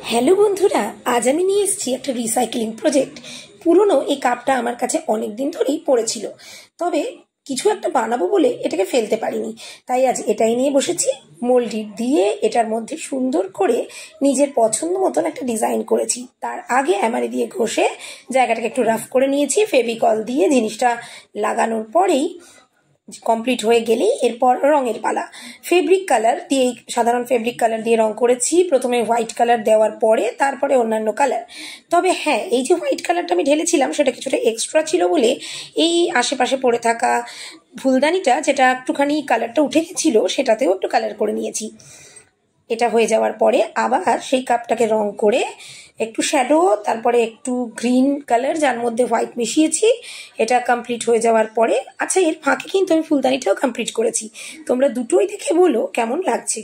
Hello বন্ধুরা, আজ আমি নিয়ে এসেছি একটা রিসাইক্লিং প্রজেক্ট। পুরনো এই কাপটা আমার কাছে অনেক দিন ধরেই পড়েছিল, তবে কিছু একটা বানাবো বলে এটাকে ফেলতে পারিনি। তাই আজ এটাই নিয়ে বসেছি। মোল্ডি দিয়ে এটার মধ্যে সুন্দর করে নিজের পছন্দ মতন একটা ডিজাইন করেছি। তার আগে এমআরই দিয়ে ঘষে জায়গাটাকে একটু রাফ করে নিয়েছি। ফেভিকল দিয়ে জিনিসটা লাগানোর পরেই কমপ্লিট হয়ে গেলেই এরপর রঙের পালা। ফেব্রিক কালার দিয়ে, সাধারণ ফেব্রিক কালার দিয়ে রং করেছি। প্রথমে হোয়াইট কালার দেওয়ার পরে তারপরে অন্যান্য কালার। তবে হ্যাঁ, এই যে হোয়াইট কালারটা আমি ঢেলেছিলাম সেটা কিছুটা এক্সট্রা ছিল বলে এই আশেপাশে পড়ে থাকা ফুলদানিটা, যেটা একটুখানি কালারটা উঠে গেছিলো, সেটাতেও একটু কালার করে নিয়েছি। এটা হয়ে যাওয়ার পরে আবার সেই কাপটাকে রং করে একটু শ্যাডো, তারপরে একটু গ্রিন কালার যার মধ্যে হোয়াইট মিশিয়েছি। এটা কমপ্লিট হয়ে যাওয়ার পরে, আচ্ছা এর ফাঁকে কিন্তু আমি ফুলদানিটাও কমপ্লিট করেছি। তোমরা দুটোই দেখে বলো কেমন লাগছে।